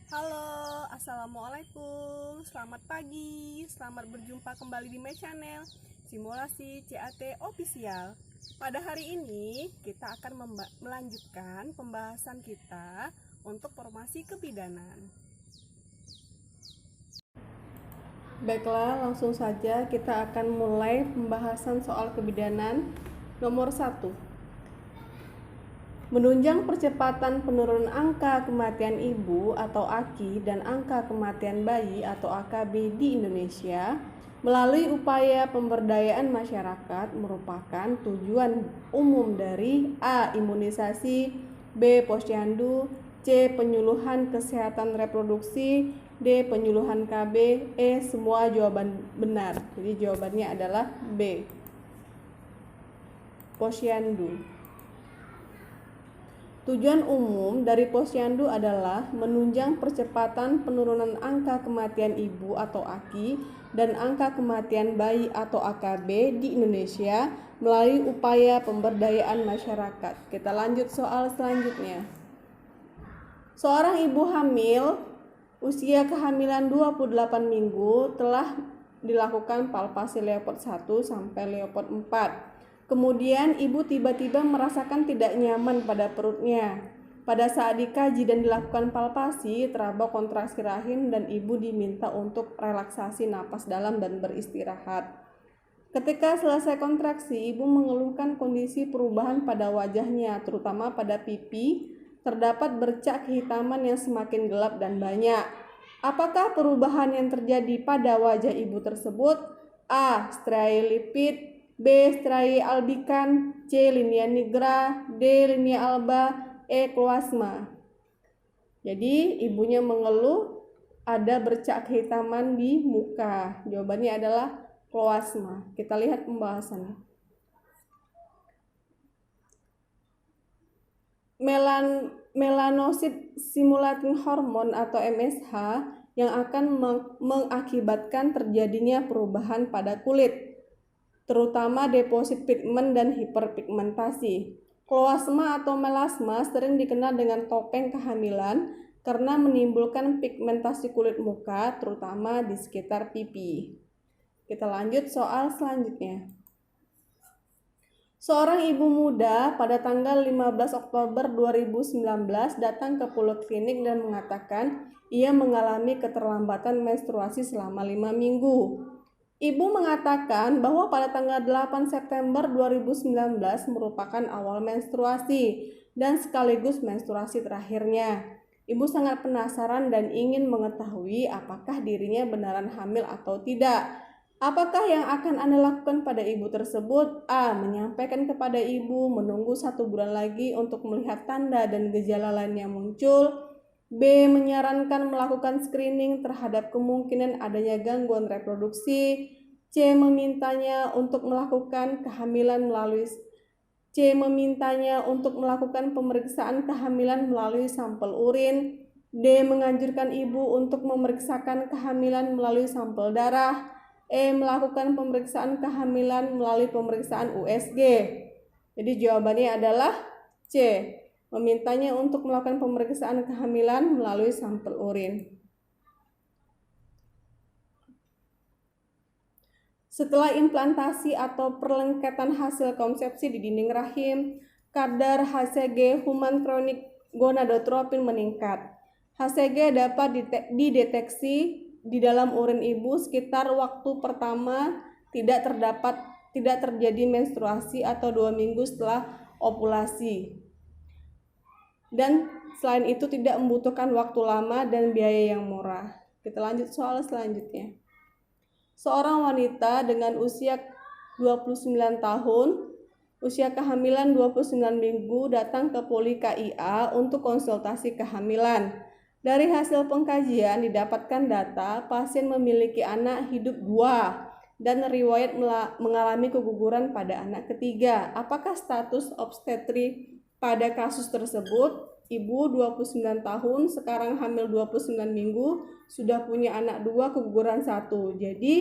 Halo, assalamualaikum, selamat pagi, selamat berjumpa kembali di my channel Simulasi CAT Official. Pada hari ini kita akan melanjutkan pembahasan kita untuk formasi kebidanan. Baiklah, langsung saja kita akan mulai pembahasan soal kebidanan. Nomor 1, menunjang percepatan penurunan angka kematian ibu atau AKI dan angka kematian bayi atau AKB di Indonesia melalui upaya pemberdayaan masyarakat merupakan tujuan umum dari A. Imunisasi, B. Posyandu, C. Penyuluhan kesehatan reproduksi, D. Penyuluhan KB, E. Semua jawaban benar. Jadi jawabannya adalah B. Posyandu. Tujuan umum dari posyandu adalah menunjang percepatan penurunan angka kematian ibu atau AKI dan angka kematian bayi atau AKB di Indonesia melalui upaya pemberdayaan masyarakat. Kita lanjut soal selanjutnya. Seorang ibu hamil usia kehamilan 28 minggu telah dilakukan palpasi Leopard 1 sampai Leopard 4. Kemudian ibu tiba-tiba merasakan tidak nyaman pada perutnya. Pada saat dikaji dan dilakukan palpasi, teraba kontraksi rahim dan ibu diminta untuk relaksasi napas dalam dan beristirahat. Ketika selesai kontraksi, ibu mengeluhkan kondisi perubahan pada wajahnya, terutama pada pipi, terdapat bercak kehitaman yang semakin gelap dan banyak. Apakah perubahan yang terjadi pada wajah ibu tersebut? A. Striae lipid, B. Striae albican, C. Linea nigra, D. Linea alba, E. Kloasma. Jadi ibunya mengeluh ada bercak kehitaman di muka. Jawabannya adalah kloasma. Kita lihat pembahasannya. Melanosit stimulating hormone atau MSH yang akan mengakibatkan terjadinya perubahan pada kulit, terutama deposit pigmen dan hiperpigmentasi. Kloasma atau melasma sering dikenal dengan topeng kehamilan karena menimbulkan pigmentasi kulit muka, terutama di sekitar pipi. Kita lanjut soal selanjutnya. Seorang ibu muda pada tanggal 15 Oktober 2019 datang ke poliklinik dan mengatakan ia mengalami keterlambatan menstruasi selama 5 minggu. Ibu mengatakan bahwa pada tanggal 8 September 2019 merupakan awal menstruasi dan sekaligus menstruasi terakhirnya. Ibu sangat penasaran dan ingin mengetahui apakah dirinya benaran hamil atau tidak. Apakah yang akan Anda lakukan pada ibu tersebut? A. Menyampaikan kepada ibu menunggu 1 bulan lagi untuk melihat tanda dan gejala lain yang muncul. B. Menyarankan melakukan screening terhadap kemungkinan adanya gangguan reproduksi. C. Memintanya untuk melakukan pemeriksaan kehamilan melalui sampel urin. D. Menganjurkan ibu untuk memeriksakan kehamilan melalui sampel darah. E. Melakukan pemeriksaan kehamilan melalui pemeriksaan USG. Jadi jawabannya adalah C. Memintanya untuk melakukan pemeriksaan kehamilan melalui sampel urin. Setelah implantasi atau perlengketan hasil konsepsi di dinding rahim, kadar HCG human chorionic gonadotropin meningkat. HCG dapat dideteksi di dalam urin ibu sekitar waktu pertama tidak terjadi menstruasi atau 2 minggu setelah ovulasi. Dan selain itu tidak membutuhkan waktu lama dan biaya yang murah. Kita lanjut soal selanjutnya. Seorang wanita dengan usia 29 tahun, usia kehamilan 29 minggu datang ke Poli KIA untuk konsultasi kehamilan. Dari hasil pengkajian didapatkan data pasien memiliki anak hidup 2 dan riwayat mengalami keguguran pada anak ketiga. Apakah status obstetri pada kasus tersebut? Ibu 29 tahun, sekarang hamil 29 minggu, sudah punya anak 2, keguguran 1. Jadi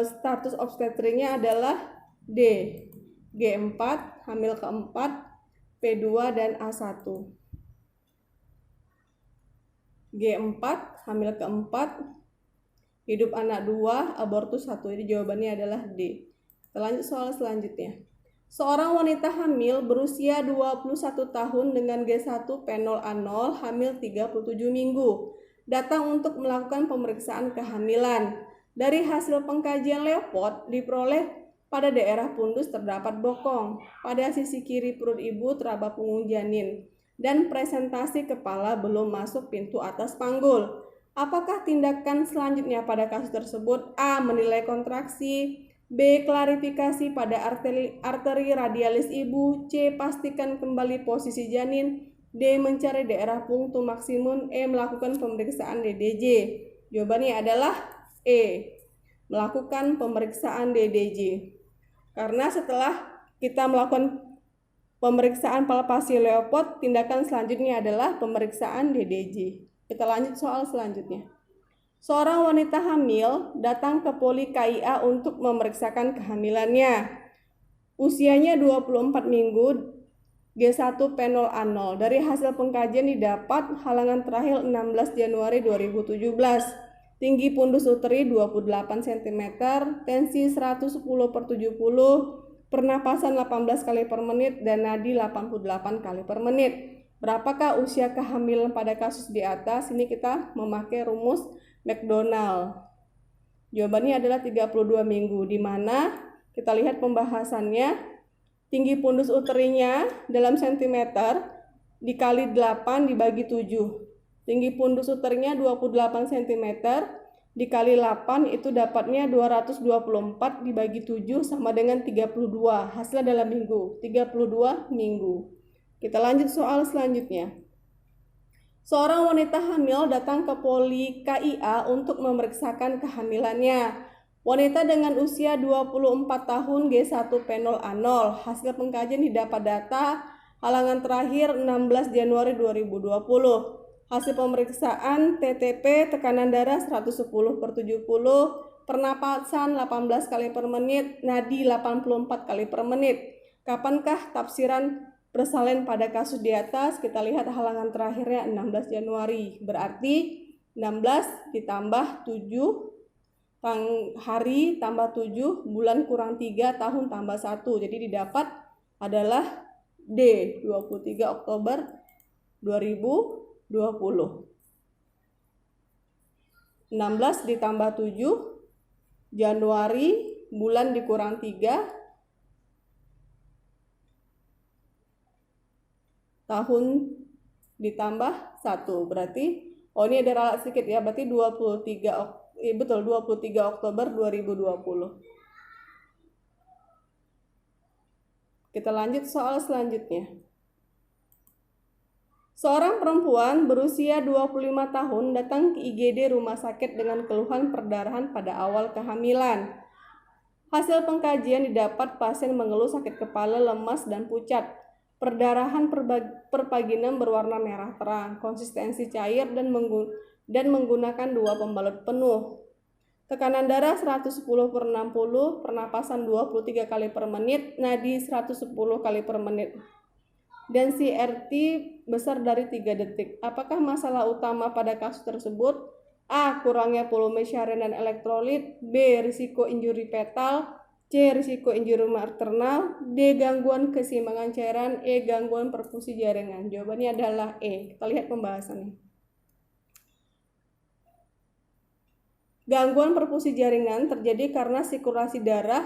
status obstetrinya adalah D, G4, hamil keempat, P2 dan A1. G4, hamil keempat, hidup anak 2, abortus 1. Jadi jawabannya adalah D. Kita lanjut soal selanjutnya. Seorang wanita hamil berusia 21 tahun dengan G1 P0A0 hamil 37 minggu datang untuk melakukan pemeriksaan kehamilan. Dari hasil pengkajian Leopold diperoleh pada daerah pundus terdapat bokong, pada sisi kiri perut ibu terdapat punggung janin, dan presentasi kepala belum masuk pintu atas panggul. Apakah tindakan selanjutnya pada kasus tersebut? A. Menilai kontraksi, B. Klarifikasi pada arteri radialis ibu, C. Pastikan kembali posisi janin, D. Mencari daerah punktum maksimum, E. Melakukan pemeriksaan DDJ. Jawabannya adalah E. Melakukan pemeriksaan DDJ. Karena setelah kita melakukan pemeriksaan palpasi Leopold, tindakan selanjutnya adalah pemeriksaan DDJ. Kita lanjut soal selanjutnya. Seorang wanita hamil datang ke poli KIA untuk memeriksakan kehamilannya. Usianya 24 minggu, G1 P0A0. Dari hasil pengkajian didapat halangan terakhir 16 Januari 2017. Tinggi pundus uteri 28 cm, tensi 110/70, pernapasan 18 kali per menit, dan nadi 88 kali per menit. Berapakah usia kehamilan pada kasus di atas? Ini kita memakai rumus McDonald. Jawabannya adalah 32 minggu, di mana kita lihat pembahasannya. Tinggi pundus uterinya dalam sentimeter dikali 8 dibagi 7. Tinggi pundus uternya 28 cm dikali 8 itu dapatnya 224 dibagi 7 sama dengan 32. Hasilnya dalam minggu, 32 minggu. Kita lanjut soal selanjutnya. Seorang wanita hamil datang ke poli KIA untuk memeriksakan kehamilannya. Wanita dengan usia 24 tahun G1 P0A0. Hasil pengkajian didapat data halangan terakhir 16 Januari 2020. Hasil pemeriksaan TTP tekanan darah 110/70, pernapasan 18 kali per menit, nadi 84 kali per menit. Kapankah tafsiran persalen pada kasus di atas? Kita lihat halangan terakhirnya 16 Januari. Berarti 16 ditambah 7 hari tambah 7, bulan kurang 3, tahun tambah 1. Jadi didapat adalah D, 23 Oktober 2020. 16 ditambah 7, Januari, bulan dikurang 3, tahun ditambah 1. Berarti, ini ada ralat sedikit ya, berarti 23 Oktober 2020. Kita lanjut soal selanjutnya. Seorang perempuan berusia 25 tahun datang ke IGD rumah sakit dengan keluhan perdarahan pada awal kehamilan. Hasil pengkajian didapat pasien mengeluh sakit kepala, lemas, dan pucat. Perdarahan perpaginem berwarna merah terang, konsistensi cair, dan menggunakan 2 pembalut penuh. Tekanan darah 110/60, pernapasan 23 kali per menit, nadi 110 kali per menit. Dan CRT besar dari 3 detik. Apakah masalah utama pada kasus tersebut? A. Kurangnya volume syarian dan elektrolit, B. Risiko injuri fetal, C. Risiko injuri maternal, D. Gangguan keseimbangan cairan, E. Gangguan perfusi jaringan. Jawabannya adalah E. Kita lihat pembahasannya. Gangguan perfusi jaringan terjadi karena sirkulasi darah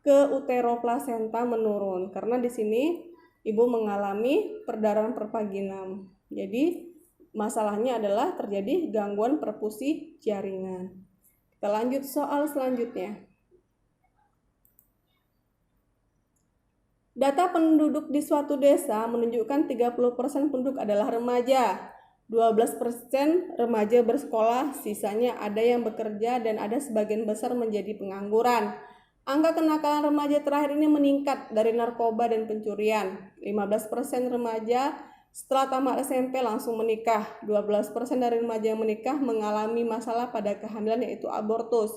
ke uteroplasenta menurun. Karena di sini ibu mengalami perdarahan perpaginam. Jadi masalahnya adalah terjadi gangguan perfusi jaringan. Kita lanjut soal selanjutnya. Data penduduk di suatu desa menunjukkan 30% penduduk adalah remaja, 12% remaja bersekolah, sisanya ada yang bekerja dan ada sebagian besar menjadi pengangguran. Angka kenakalan remaja terakhir ini meningkat dari narkoba dan pencurian. 15% remaja setelah tamat SMP langsung menikah. 12% dari remaja yang menikah mengalami masalah pada kehamilan yaitu abortus.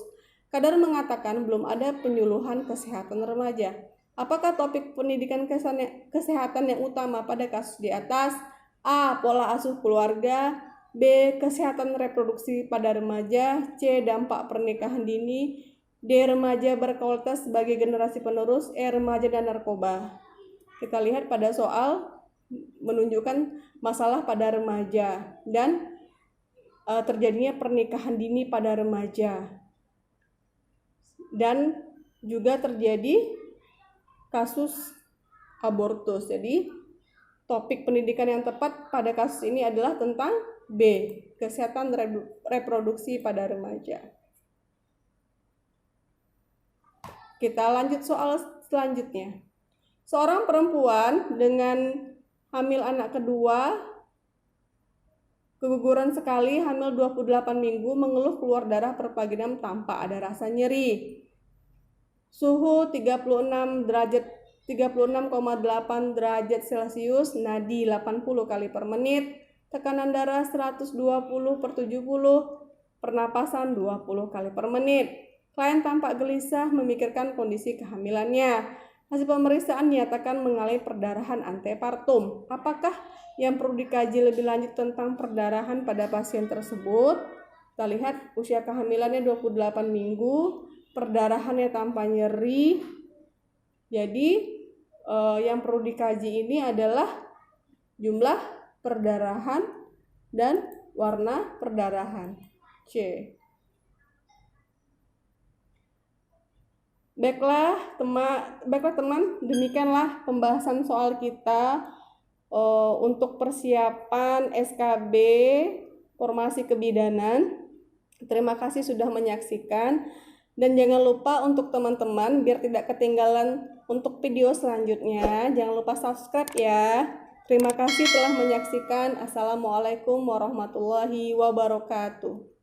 Kadar mengatakan belum ada penyuluhan kesehatan remaja. Apakah topik pendidikan kesehatan yang utama pada kasus di atas? A. Pola asuh keluarga, B. Kesehatan reproduksi pada remaja. C. Dampak pernikahan dini. D. Remaja berkualitas sebagai generasi penerus. E. Remaja dan narkoba. Kita lihat pada soal menunjukkan masalah pada remaja dan terjadinya pernikahan dini pada remaja. Dan juga terjadi kasus abortus. Jadi topik pendidikan yang tepat pada kasus ini adalah tentang B. Kesehatan reproduksi pada remaja. Kita lanjut soal selanjutnya. Seorang perempuan dengan hamil anak kedua, keguguran sekali, hamil 28 minggu, mengeluh keluar darah per pagi tanpa ada rasa nyeri. Suhu 36,8 derajat Celcius, nadi 80 kali per menit, tekanan darah 120/70, pernapasan 20 kali per menit. Klien tampak gelisah memikirkan kondisi kehamilannya. Hasil pemeriksaan nyatakan mengalami perdarahan antepartum. Apakah yang perlu dikaji lebih lanjut tentang perdarahan pada pasien tersebut? Kita lihat usia kehamilannya 28 minggu, perdarahannya tanpa nyeri. Jadi yang perlu dikaji ini adalah jumlah perdarahan dan warna perdarahan. C. Baiklah teman, demikianlah pembahasan soal kita untuk persiapan SKB Formasi Kebidanan. Terima kasih sudah menyaksikan, dan jangan lupa untuk teman-teman biar tidak ketinggalan untuk video selanjutnya, jangan lupa subscribe ya. Terima kasih telah menyaksikan. Assalamualaikum warahmatullahi wabarakatuh.